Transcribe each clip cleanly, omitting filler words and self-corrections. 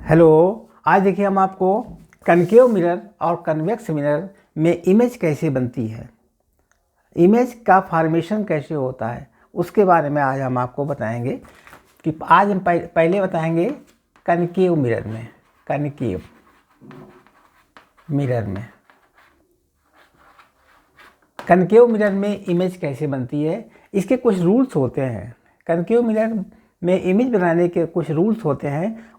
Hello. आज देखिए हम आपको कनकेव मिरर और कन्वेक्स मिरर में इमेज कैसे बनती है, इमेज का फॉर्मेशन कैसे होता है, उसके बारे में आज हम आपको बताएंगे। कि आज हम पहले बताएंगे कनकेव मिरर में। कनकेव मिरर में कनकेव मिरर में इमेज कैसे बनती है, इसके कुछ रूल्स होते हैं। कनकेव मिरर में इमेज बनाने के कुछ रूल्स होते हैं,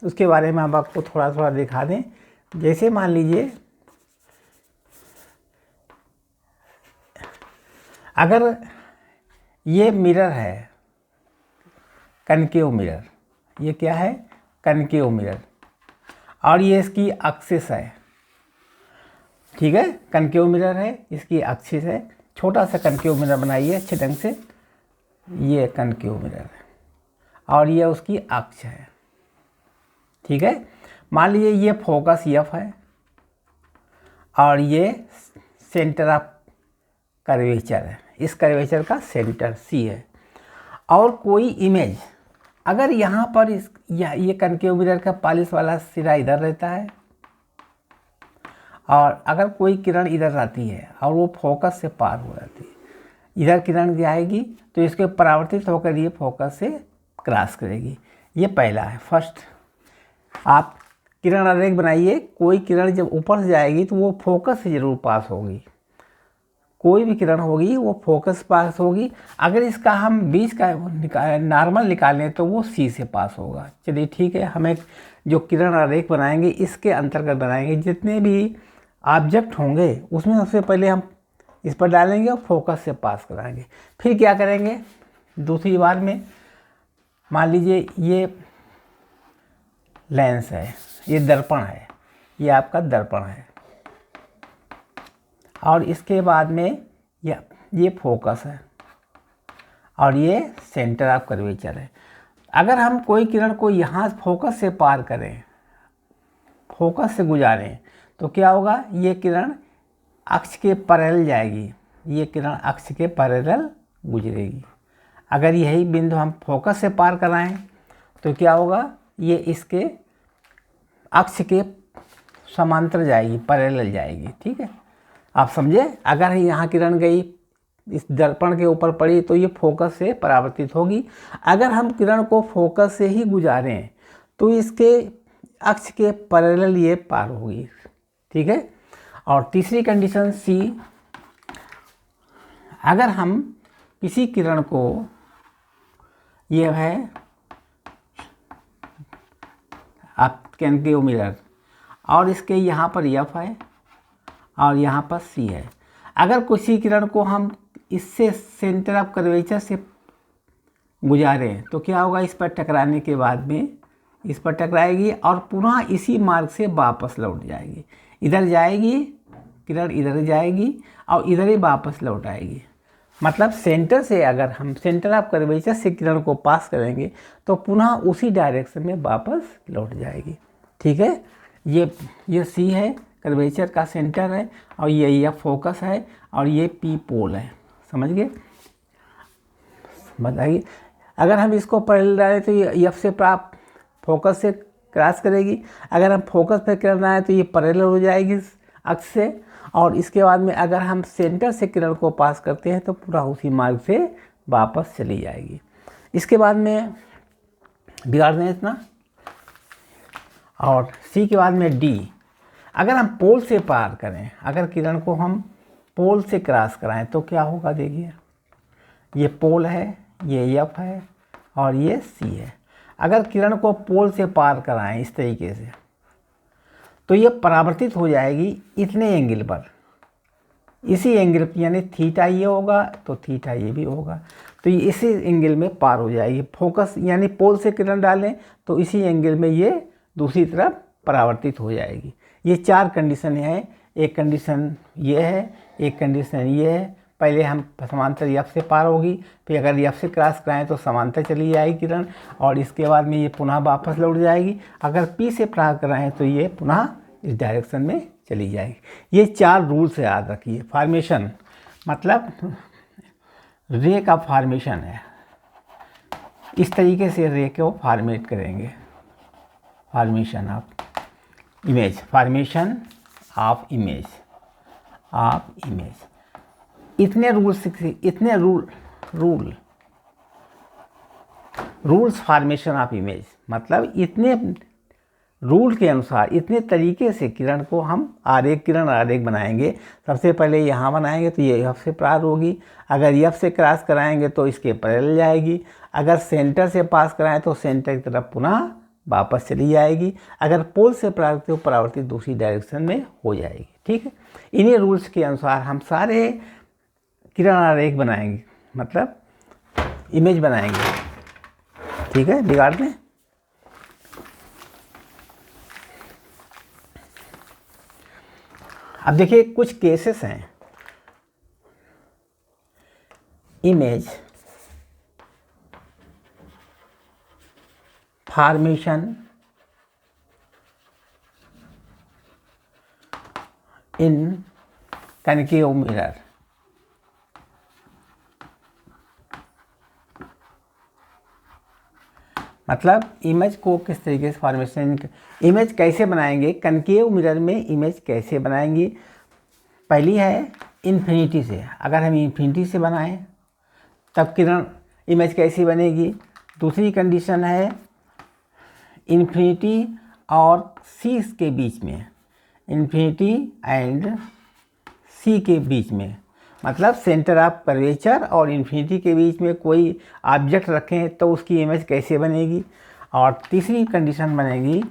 उसके बारे में हम आपको थोड़ा थोड़ा दिखा दें। जैसे मान लीजिए, अगर ये मिरर है कनकेव मिरर, ये क्या है कनकेव मिरर, और ये इसकी एक्सिस है, ठीक है। कनकेव मिरर है, इसकी एक्सिस है। छोटा सा कनकेव मिरर बनाइए अच्छे ढंग से। ये कनकेव मिरर है और ये उसकी अक्ष है, ठीक है। मान लीजिए ये फोकस एफ है और ये सेंटर ऑफ कर्वेचर है, इस कर्वेचर का सेंटर सी है। और कोई इमेज अगर यहाँ पर ये कनकेव मिरर का पॉलिश वाला सिरा इधर रहता है और अगर कोई किरण इधर आती है और वो फोकस से पार हो जाती है, इधर किरण जाएगी तो इसके परावर्तित होकर ये फोकस से क्रॉस करेगी। ये पहला है, फर्स्ट। आप किरण आरेख बनाइए, कोई किरण जब ऊपर से जाएगी तो वो फोकस से ज़रूर पास होगी। कोई भी किरण होगी वो फोकस पास होगी। अगर इसका हम बीच का नॉर्मल निकालें तो वो सी से पास होगा। चलिए ठीक है, हमें जो किरण आरेख बनाएंगे इसके अंतर्गत बनाएंगे। जितने भी ऑब्जेक्ट होंगे उसमें सबसे पहले हम इस पर डालेंगे और फोकस से पास कराएंगे। फिर क्या करेंगे, दूसरी बार में मान लीजिए ये लेंस है, ये दर्पण है, ये आपका दर्पण है, और इसके बाद में ये फोकस है और ये सेंटर ऑफ कर्वेचर है। अगर हम कोई किरण को यहाँ फोकस से पार करें, फोकस से गुजारें, तो क्या होगा, ये किरण अक्ष के पैरेलल जाएगी, ये किरण अक्ष के पैरेलल गुजरेगी। अगर यही बिंदु हम फोकस से पार कराएं तो क्या होगा, ये इसके अक्ष के समांतर जाएगी, पैरेलल जाएगी, ठीक है। आप समझे। अगर यहाँ किरण गई इस दर्पण के ऊपर पड़ी तो ये फोकस से परावर्तित होगी। अगर हम किरण को फोकस से ही गुजारें तो इसके अक्ष के पैरेलल ये पार होगी, ठीक है। और तीसरी कंडीशन सी, अगर हम किसी किरण को, ये है आप कनकेव मिरर, और इसके यहाँ पर एफ है और यहाँ पर सी है। अगर किसी किरण को हम इससे सेंटर ऑफ कर्वेचर से गुजारें तो क्या होगा, इस पर टकराने के बाद में इस पर टकराएगी और पुनः इसी मार्ग से वापस लौट जाएगी। इधर जाएगी किरण, इधर जाएगी और इधर ही वापस लौट आएगी। मतलब सेंटर से अगर हम सेंटर ऑफ कर्वेचर से किरण को पास करेंगे तो पुनः उसी डायरेक्शन में वापस लौट जाएगी, ठीक है। ये सी है, कर्वेचर का सेंटर है, और ये फोकस है, और ये पी पोल है। समझ गए। बताइए, अगर हम इसको पैरेलल डालें तो ये एफ से प्राप्त फोकस से क्रॉस करेगी। अगर हम फोकस पे किरण आए तो ये पैरेलल हो जाएगी अक्ष से, और इसके बाद में अगर हम सेंटर से किरण को पास करते हैं तो पूरा उसी मार्ग से वापस चली जाएगी। इसके बाद में बिगाड़ दें इतना। और सी के बाद में डी, अगर हम पोल से पार करें, अगर किरण को हम पोल से क्रॉस कराएं तो क्या होगा, देखिए ये पोल है, ये एफ है और ये सी है। अगर किरण को पोल से पार कराएं इस तरीके से तो ये परावर्तित हो जाएगी इतने एंगल पर, इसी एंगल यानी थीटा ये होगा तो थीटा ये भी होगा, तो ये इसी एंगल में पार हो जाएगी। फोकस यानी पोल से किरण डालें तो इसी एंगल में ये दूसरी तरफ परावर्तित हो जाएगी। ये चार कंडीशन है। एक कंडीशन ये है, एक कंडीशन ये है। पहले हम समांतर एफ से पार होगी, फिर अगर एफ से क्रॉस कराएं तो समांतर चली जाएगी किरण, और इसके बाद में ये पुनः वापस लौट जाएगी। अगर पी से पार कराएं तो ये पुनः इस डायरेक्शन में चली जाएगी। ये चार रूल्स याद रखिए। फॉर्मेशन मतलब रे का फॉर्मेशन है, इस तरीके से रे को फॉर्मेट करेंगे। Formation of image, formation of image, इतने रूल्स फॉर्मेशन ऑफ इमेज, मतलब इतने रूल के अनुसार, इतने तरीके से किरण को हम किरण आरेख बनाएंगे। सबसे पहले यहाँ बनाएंगे तो ये एफ से पार होगी, अगर एफ से क्रॉस कराएंगे तो इसके पैरेलल जाएगी, अगर सेंटर से पास कराएं तो सेंटर की तरफ पुनः वापस चली जाएगी, अगर पोल से तो परावर्तित दूसरी डायरेक्शन में हो जाएगी। ठीक है, इन्हीं रूल्स के अनुसार हम सारे किरण आरेख बनाएंगे, मतलब इमेज बनाएंगे। ठीक है, बिगाड़ दें। अब देखिए कुछ केसेस हैं। इमेज फॉर्मेशन इन कनकेव मिरर, मतलब इमेज को किस तरीके से फॉर्मेशन, इमेज कैसे बनाएंगे, कनकेव मिरर में इमेज कैसे बनाएंगे। पहली है इन्फिनिटी से, अगर हम इन्फिनिटी से बनाएं तब किरण इमेज कैसी बनेगी। दूसरी कंडीशन है इन्फिनिटी और सी के बीच में, इन्फिनिटी एंड सी के बीच में, मतलब सेंटर ऑफ कर्वेचर और इन्फिनिटी के बीच में कोई ऑब्जेक्ट रखें तो उसकी इमेज कैसे बनेगी। और तीसरी कंडीशन बनेगी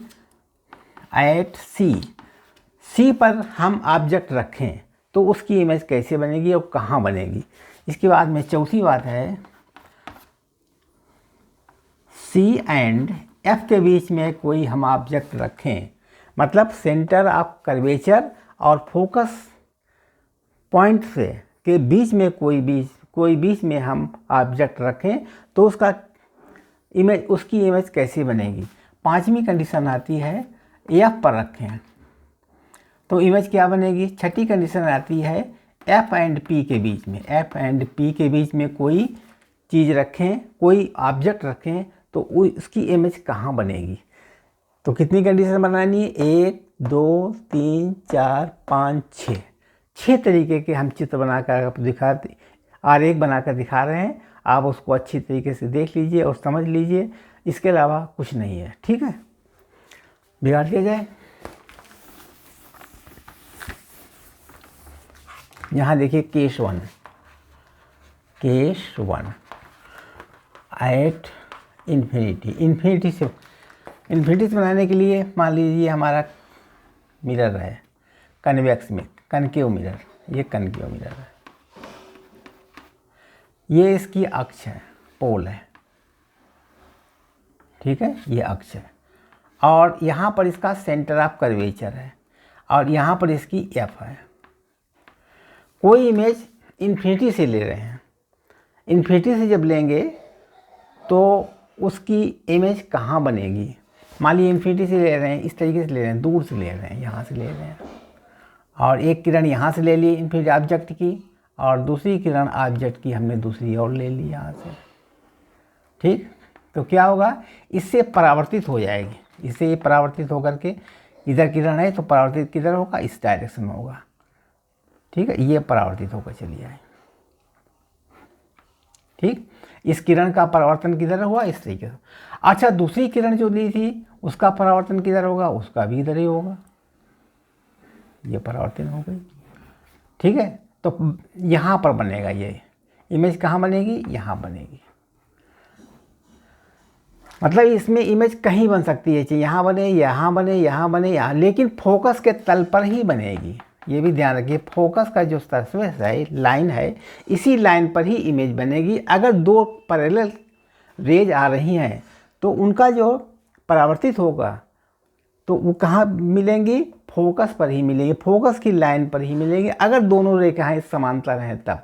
एट सी पर हम ऑब्जेक्ट रखें तो उसकी इमेज कैसे बनेगी और कहाँ बनेगी। इसके बाद में चौथी बात है सी एंड एफ के बीच में कोई हम ऑब्जेक्ट रखें, मतलब सेंटर ऑफ कर्वेचर और फोकस पॉइंट से के बीच में कोई बीच में हम ऑब्जेक्ट रखें तो उसकी इमेज कैसे बनेगी। पांचवी कंडीशन आती है एफ पर रखें तो इमेज क्या बनेगी। छठी कंडीशन आती है एफ एंड पी के बीच में, एफ एंड पी के बीच में कोई चीज़ रखें, कोई ऑब्जेक्ट रखें तो उसकी इमेज कहाँ बनेगी। तो कितनी कंडीशन बनानी है, 1 2 3 4 5 6 तरीके के हम चित्र बनाकर आरेख बनाकर दिखा रहे हैं। आप उसको अच्छी तरीके से देख लीजिए और समझ लीजिए, इसके अलावा कुछ नहीं है। ठीक है, बिगाड़ दिया जाए। यहाँ देखिए केस वन एट इन्फिनिटी से बनाने के लिए मान लीजिए हमारा मिरर है कन्वेक्स में, कनकेव मिरर, ये कनकेव मिरर है, ये इसकी अक्ष है, पोल है। ठीक है, ये अक्ष है और यहाँ पर इसका सेंटर ऑफ कर्वेचर है और यहाँ पर इसकी एफ है। कोई इमेज इन्फिनिटी से ले रहे हैं, इन्फिनिटी से जब लेंगे तो उसकी इमेज कहाँ बनेगी। मान लीजिए इन्फिनिटी से ले रहे हैं, इस तरीके से ले रहे हैं, दूर से ले रहे हैं, यहाँ से ले रहे हैं और एक किरण यहाँ से ले ली इन्फिनिटी ऑब्जेक्ट की और दूसरी किरण ऑब्जेक्ट की हमने दूसरी और ले ली यहाँ से। ठीक, तो क्या होगा, इससे परावर्तित हो जाएगी, इससे ये परावर्तित होकर के इधर किरण है तो परावर्तित किधर होगा, इस डायरेक्शन में होगा। ठीक है, ये परावर्तित होकर चली जाए। ठीक, इस किरण का परावर्तन किधर हुआ, इस तरीके से। अच्छा, दूसरी किरण जो ली थी उसका परावर्तन किधर होगा, उसका भी इधर ही होगा, ये परावर्तन हो गई। ठीक है, तो यहाँ पर बनेगा ये इमेज, कहाँ बनेगी, यहाँ बनेगी। मतलब इसमें इमेज कहीं बन सकती है, चाहे यहाँ बने, यहाँ बने, यहाँ बने, यहाँ, लेकिन फोकस के तल पर ही बनेगी। ये भी ध्यान रखिए, फोकस का जो सरफेस है, लाइन है, इसी लाइन पर ही इमेज बनेगी। अगर दो पैरेलल रेज आ रही हैं तो उनका जो परावर्तित होगा तो वो कहाँ मिलेंगी, फोकस पर ही मिलेंगे, फोकस की लाइन पर ही मिलेंगे। अगर दोनों रेखाएं समांतर हैं, तब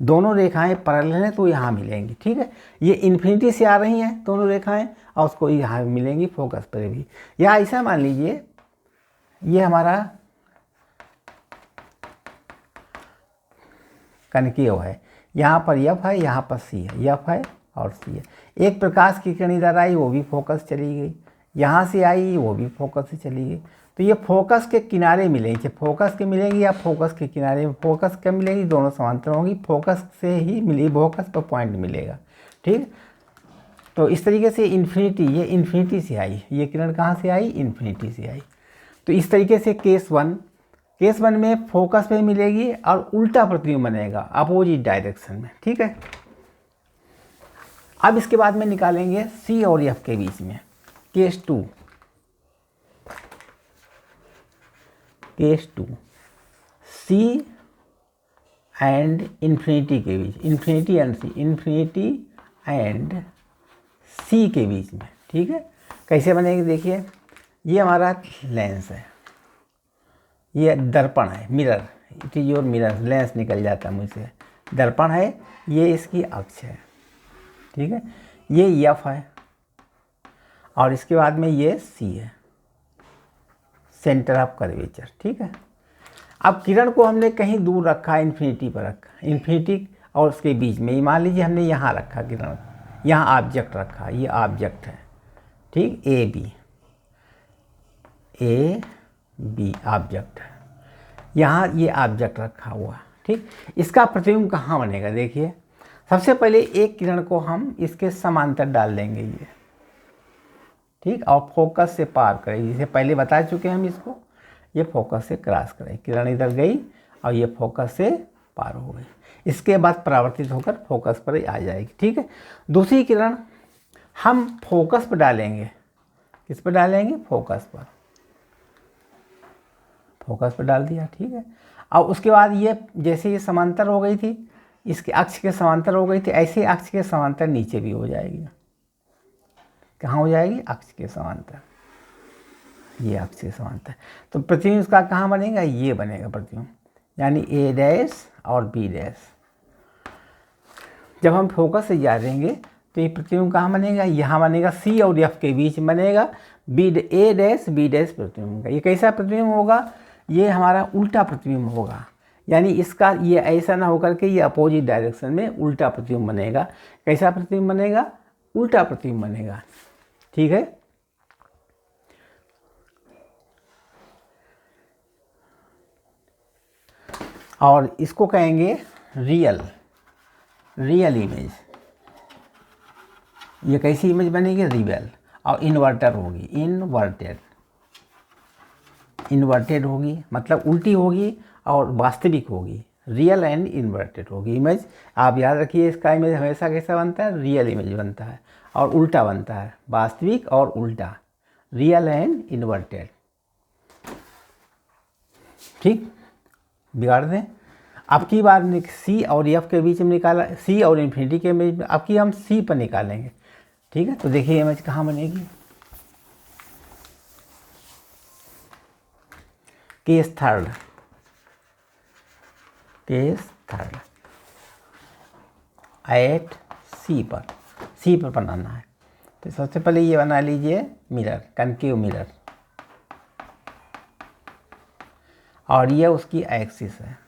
दोनों रेखाएं पैरेलल हैं तो यहाँ मिलेंगी। ठीक है, ये इन्फिनिटी से आ रही हैं दोनों रेखाएं और उसको यहाँ मिलेंगी फोकस पर भी। या ऐसा मान लीजिए ये हमारा कनकेव है, यहाँ पर एफ है, यहाँ पर सी है, एफ है और सी है। एक प्रकाश की किरण इधर आई, वो भी फोकस चली गई, यहाँ से आई वो भी फोकस से चली गई। तो ये फोकस के किनारे मिलेंगे, फोकस के मिलेगी या फोकस के किनारे, फोकस क्या मिलेगी, दोनों समांतर होंगी, फोकस से ही मिली, फोकस पर पॉइंट मिलेगा। ठीक, तो इस तरीके से इन्फिनिटी, ये इन्फिनिटी से आई, ये किरण कहाँ से आई, इन्फिनिटी से आई। तो इस तरीके से केस वन में फोकस पे मिलेगी और उल्टा प्रतिबिंब बनेगा अपोजिट डायरेक्शन में। ठीक है, अब इसके बाद में निकालेंगे सी और एफ के बीच में case two C and infinity के बीच, इन्फिनिटी एंड सी के बीच में। ठीक है, कैसे बनेगी देखिए, ये हमारा लेंस है, ये दर्पण है, mirror, it is your mirror, lens निकल जाता है मुझसे, दर्पण है, ये इसकी अक्ष है। ठीक है, ये एफ है और इसके बाद में ये सी है, सेंटर ऑफ कर्वेचर। ठीक है, अब किरण को हमने कहीं दूर रखा, इन्फिनिटी पर रखा, इन्फिनिटी और उसके बीच में, मान लीजिए हमने यहाँ रखा किरण, यहाँ ऑब्जेक्ट रखा, ये ऑब्जेक्ट है। ठीक, ए बी ऑब्जेक्ट है, यहाँ ये ऑब्जेक्ट रखा हुआ। ठीक, इसका प्रतिबिंब कहाँ बनेगा देखिए, सबसे पहले एक किरण को हम इसके समांतर डाल देंगे ये। ठीक, और फोकस से पार करेगी, जिसे पहले बता चुके हैं हम इसको, ये फोकस से क्रॉस करेगी, किरण इधर गई और ये फोकस से पार हो गई, इसके बाद परावर्तित होकर फोकस पर आ जाएगी। ठीक है, दूसरी किरण हम फोकस पर डालेंगे, किस पर डालेंगे, फोकस पर, फोकस पर डाल दिया। ठीक है, और उसके बाद ये जैसे ये समांतर हो गई थी, इसके अक्ष के समांतर हो गई थी, ऐसे अक्ष के समांतर नीचे भी हो जाएगी। कहाँ हो जाएगी, अक्ष के समांतर, ये अक्ष के समांतर। तो प्रतिबिंब इसका कहाँ बनेगा, ये बनेगा प्रतिबिंब, यानी ए डैश और बी डैश। जब हम फोकस से जा देंगे तो ये प्रतिबिंब कहाँ बनेगा, यहाँ बनेगा, सी और एफ के बीच बनेगा, ए डैश बी डैश प्रतिबिंब का। ये कैसा प्रतिबिंब होगा, ये हमारा उल्टा प्रतिबिंब होगा, यानी इसका ये ऐसा ना होकर के ये अपोजिट डायरेक्शन में उल्टा प्रतिबिंब बनेगा। कैसा प्रतिबिंब बनेगा, उल्टा प्रतिबिंब बनेगा। ठीक है, और इसको कहेंगे रियल इमेज। ये कैसी इमेज बनेगी, रियल, और इन्वर्टर होगी, इन्वर्टेड होगी, मतलब उल्टी होगी और वास्तविक होगी, रियल एंड इन्वर्टेड होगी इमेज। आप याद रखिए, इसका इमेज हमेशा कैसा बनता है, रियल इमेज बनता है, और उल्टा बनता है, वास्तविक और उल्टा, रियल एंड इन्वर्टेड। ठीक, बिगाड़ दें। अब की बार सी और एफ के बीच में निकाला, सी और इन्फिनिटी के बीच में, अब की हम सी पर निकालेंगे। ठीक है, तो देखिए इमेज कहाँ बनेगी, केस थर्ड एट सी पर बनाना है। तो सबसे पहले ये बना लीजिए मिरर, कनकेव मिरर, और ये उसकी एक्सिस है।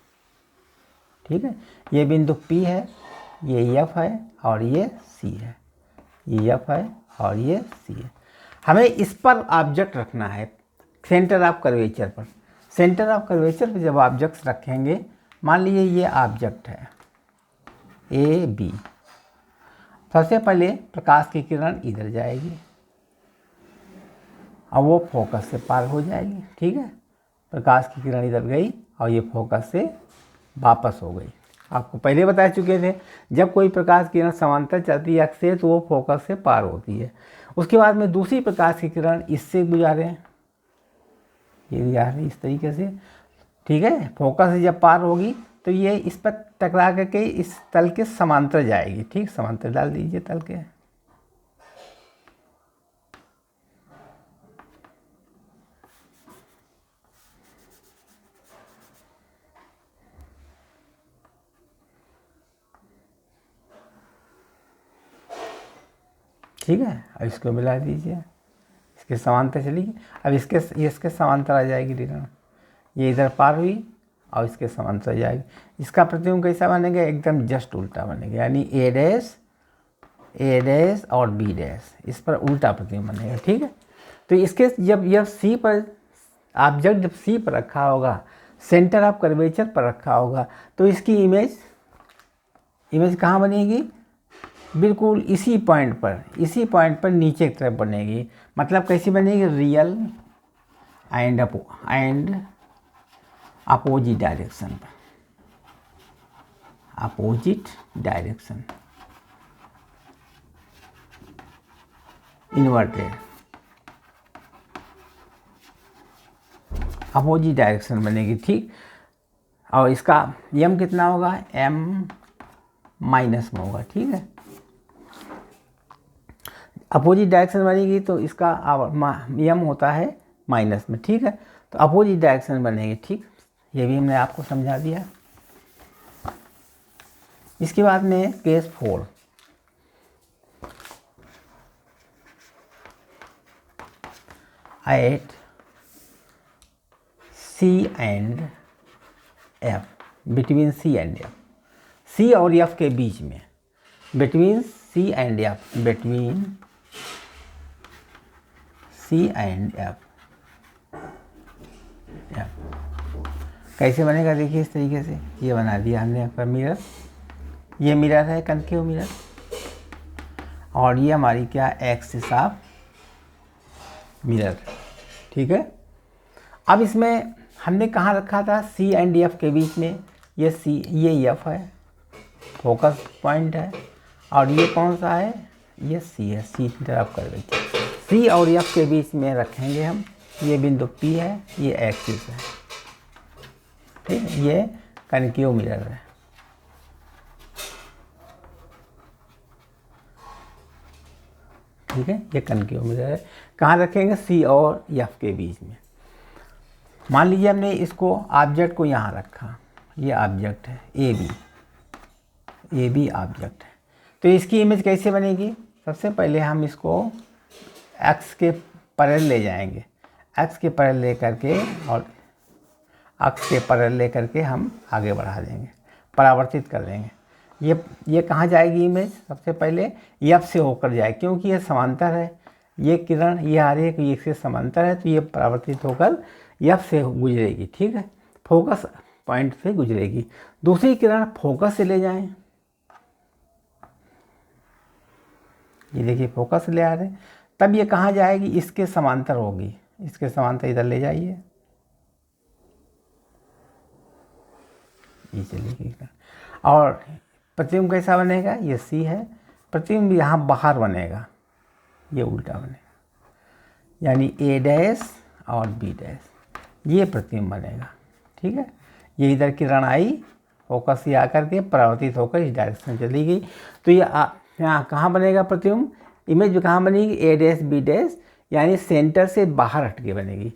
ठीक है, ये बिंदु P है, ये एफ है और ये सी है, ये एफ है और ये सी है। हमें इस पर ऑब्जेक्ट रखना है, सेंटर ऑफ कर्वेचर पर। सेंटर ऑफ कर्वेचर पर जब ऑब्जेक्ट्स रखेंगे, मान लीजिए ये ऑब्जेक्ट है ए बी, सबसे पहले प्रकाश की किरण इधर जाएगी और वो फोकस से पार हो जाएगी। ठीक है, प्रकाश की किरण इधर गई और ये फोकस से वापस हो गई। आपको पहले बता चुके थे, जब कोई प्रकाश की किरण समांतर चलती है अक्ष से तो वो फोकस से पार होती है। उसके बाद में दूसरी प्रकाश की किरण इससे गुजारे, ये जा रही इस तरीके से। ठीक है, फोकस से जब पार होगी तो ये इस पर टकरा करके इस तल के समांतर जाएगी। ठीक, समांतर डाल दीजिए तल के। ठीक है, अब इसको मिला दीजिए, इसके समांतर चलेगी। अब इसके समांतर आ जाएगी किरण, ये इधर पार हुई और इसके समांतर जाएगी। इसका प्रतिबिंब कैसा बनेगा, एकदम जस्ट उल्टा बनेगा, यानी ए डैश और बी डैश, इस पर उल्टा प्रतिबिंब बनेगा। ठीक है, तो इसके जब यह सी पर ऑब्जेक्ट जब सी पर रखा होगा, सेंटर ऑफ कर्वेचर पर रखा होगा, तो इसकी इमेज कहाँ बनेगी? बिल्कुल इसी पॉइंट पर नीचे की तरफ बनेगी। मतलब कैसी बनेगी? रियल एंड अपोजिट डायरेक्शन पर, opposite direction, inverted opposite direction बनेगी, ठीक। और इसका m कितना होगा? m माइनस में होगा, ठीक है। अपोजिट डायरेक्शन बनेगी तो इसका m होता है माइनस में, ठीक है। तो अपोजिट डायरेक्शन बनेगी, ठीक। ये भी हमने आपको समझा दिया। इसके बाद में case 4, at C and F, between C and F, C और F के बीच में, between C and F, between C and F, कैसे बनेगा देखिए इस तरीके से। ये बना दिया हमने आपका मिरर, ये मिरर है कनकेव मिरर, और ये हमारी क्या? एक्सिस ऑफ मिरर, ठीक है। अब इसमें हमने कहाँ रखा था? C एंड F के बीच में। ये C, ये F है, फोकस पॉइंट है, और ये कौन सा है? ये C है, C तरफ कर दीजिए। C और F के बीच में रखेंगे हम। ये बिंदु P है, ये एक्सिस है, ठीक है। ये कनकेव मिरर है, ठीक है। ये कनकेव मिरर है। कहाँ रखेंगे? C और F के बीच में। मान लीजिए हमने इसको ऑब्जेक्ट को यहाँ रखा, ये ऑब्जेक्ट है ए बी ऑब्जेक्ट है। तो इसकी इमेज कैसे बनेगी? सबसे पहले हम इसको एक्स के पैरेलल ले जाएंगे, एक्स के पैरेलल ले करके और एक्स के पैरेलल ले करके हम आगे बढ़ा देंगे, परावर्तित कर देंगे। ये कहाँ जाएगी इमेज? सबसे पहले एफ से होकर जाए, क्योंकि ये समांतर है। ये किरण ये आ रही है कि इससे समांतर है, तो ये परावर्तित होकर एफ से गुजरेगी, ठीक है। फोकस पॉइंट से गुजरेगी। दूसरी किरण फोकस से ले जाएं, ये देखिए फोकस ले आ रहे हैं, तब ये कहाँ जाएगी? इसके समांतर होगी, इसके समांतर इधर ले जाइए, ये चलेगी। और प्रतिबिंब कैसा बनेगा? ये सी है, प्रतिबिंब यहाँ बाहर बनेगा, ये उल्टा बनेगा, यानी ए डैश और बी डैश, ये प्रतिबिंब बनेगा, ठीक है। ये इधर किरण आई, फोकस से आकर के परावर्तित होकर इस डायरेक्शन में चली गई, तो ये यहाँ कहाँ बनेगा प्रतिबिंब? इमेज कहाँ बनेगी? ए डैश बी डैश, यानी सेंटर से बाहर हट के बनेगी।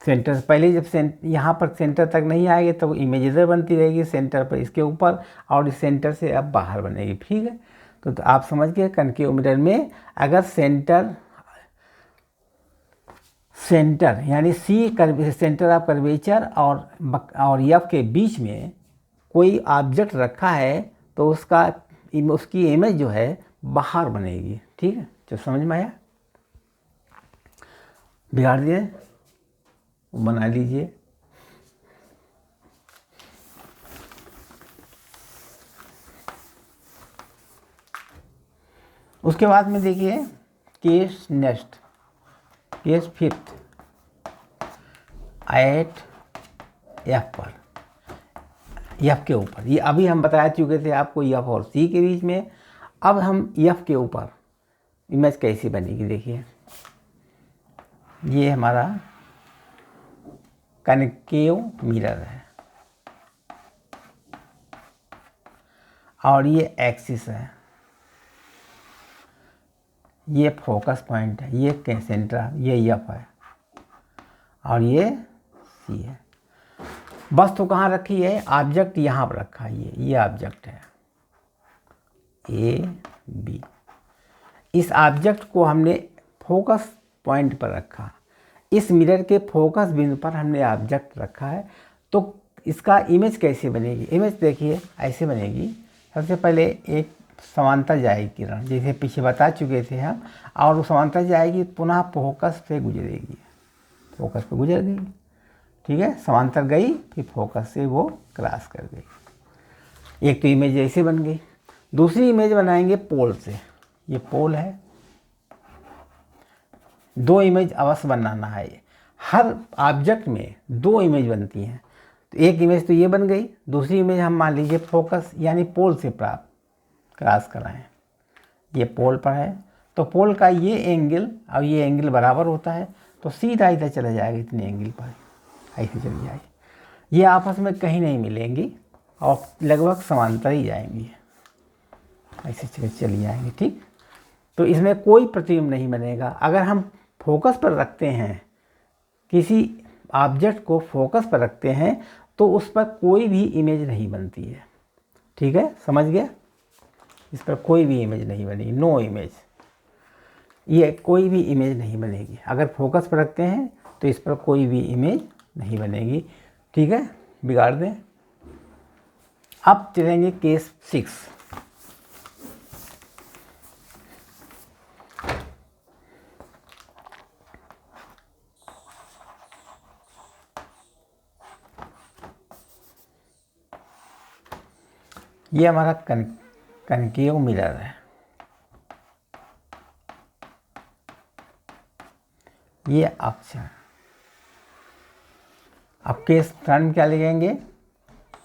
सेंटर से पहले जब यहाँ पर सेंटर तक नहीं आएगी तो इमेज इधर बनती रहेगी, सेंटर पर इसके ऊपर, और इस सेंटर से अब बाहर बनेगी, ठीक है। तो आप समझ गए कनकेव मिरर में अगर सेंटर यानी C सेंटर ऑफ कर्वेचर और एफ के बीच में कोई ऑब्जेक्ट रखा है तो उसकी इमेज जो है बाहर बनेगी, ठीक है। तो समझ में आया? बिगाड़ दिए, बना लीजिए। उसके बाद में देखिए case next, case 5 at F पर, एफ के ऊपर। ये अभी हम बता चुके थे आपको एफ और सी के बीच में। अब हम एफ के ऊपर इमेज कैसी बनेगी देखिए। ये हमारा कनकेव मिरर है और ये एक्सिस है, ये फोकस पॉइंट है, ये सेंटर, ये एफ है और ये सी है। वस्तु कहाँ रखी है? ऑब्जेक्ट यहाँ पर रखा है, ये ऑब्जेक्ट है ए बी। इस ऑब्जेक्ट को हमने फोकस पॉइंट पर रखा, इस मिरर के फोकस बिंदु पर हमने ऑब्जेक्ट रखा है। तो इसका इमेज कैसे बनेगी? इमेज देखिए ऐसे बनेगी। सबसे पहले एक समांतर जाएगी किरण, जैसे पीछे बता चुके थे हम, और वो समांतर जाएगी पुनः फोकस पे गुजरेगी, फोकस पे गुजर गई, ठीक है, समांतर गई फिर फोकस से वो क्रॉस कर गई। एक तो इमेज ऐसे बन गई। दूसरी इमेज बनाएंगे पोल से। ये पोल है, दो इमेज अवश्य बनाना है। हर ऑब्जेक्ट में दो इमेज बनती हैं। तो एक इमेज तो ये बन गई, दूसरी इमेज हम मान लीजिए फोकस यानी पोल से प्राप्त क्रॉस कराएं। ये पोल पर है तो पोल का ये एंगल और ये एंगल बराबर होता है, तो सीधा इधर चला जाएगा, इतने एंगल पर ऐसे चली जाएगी। ये आपस में कहीं नहीं मिलेंगी और लगभग समांतर ही जाएंगी, ऐसे चली जाएंगी, ठीक। तो इसमें कोई प्रतिबिंब नहीं बनेगा। अगर हम फोकस पर रखते हैं, किसी ऑब्जेक्ट को फोकस पर रखते हैं, तो उस पर कोई भी इमेज नहीं बनती है, ठीक है, समझ गया। इस पर कोई भी इमेज नहीं बनेगी, नो इमेज, ये कोई भी इमेज नहीं बनेगी। अगर फोकस पर रखते हैं तो इस पर कोई भी इमेज नहीं बनेगी, ठीक है, बिगाड़ दें। अब चलेंगे केस 6। ये हमारा कनकेव मिरर है, ये अक्ष है। अब केस टर्म क्या लिखेंगे,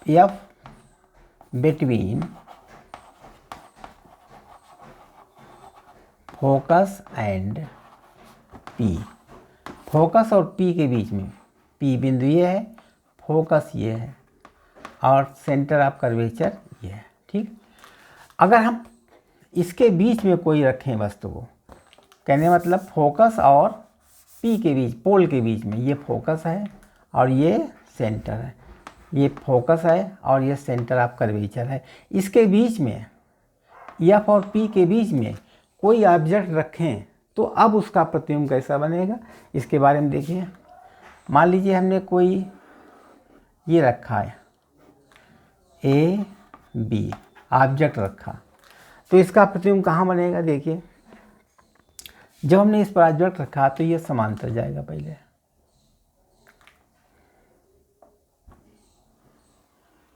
F between focus and P. Focus और पी के बीच में, पी बिंदु ये है, फोकस ये है, और सेंटर ऑफ कर्वेचर ये है, ठीक। अगर हम इसके बीच में कोई रखें वस्तु को, कहने मतलब फोकस और पी के बीच, पोल के बीच में, ये फोकस है और ये सेंटर है, ये फोकस है और ये सेंटर ऑफ कर्वेचर है। इसके बीच में, एफ और पी के बीच में कोई ऑब्जेक्ट रखें तो अब उसका प्रतिबिंब कैसा बनेगा, इसके बारे में देखिए। मान लीजिए हमने कोई ये रखा है, ए बी ऑब्जेक्ट रखा, तो इसका प्रतिबिंब कहाँ बनेगा, देखिए। जब हमने इस पर ऑब्जेक्ट रखा तो ये समांतर जाएगा पहले,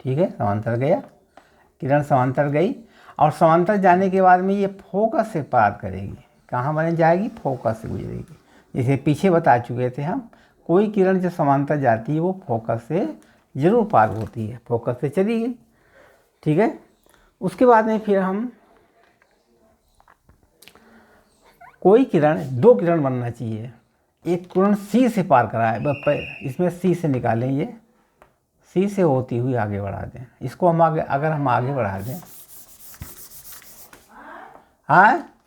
ठीक है, समांतर गया, किरण समांतर गई, और समांतर जाने के बाद में ये फोकस से पार करेगी, कहाँ बने जाएगी, फोकस से गुजरेगी। जैसे पीछे बता चुके थे हम, कोई किरण जो समांतर जाती है वो फोकस से जरूर पार होती है, फोकस से चली गई, ठीक है। उसके बाद में फिर हम कोई किरण, दो किरण बनना चाहिए, एक किरण सी से पार कराए, इसमें सी से निकालें, ये सी से होती हुई आगे बढ़ा दें। इसको हम आगे, अगर हम आगे बढ़ा दें, हाँ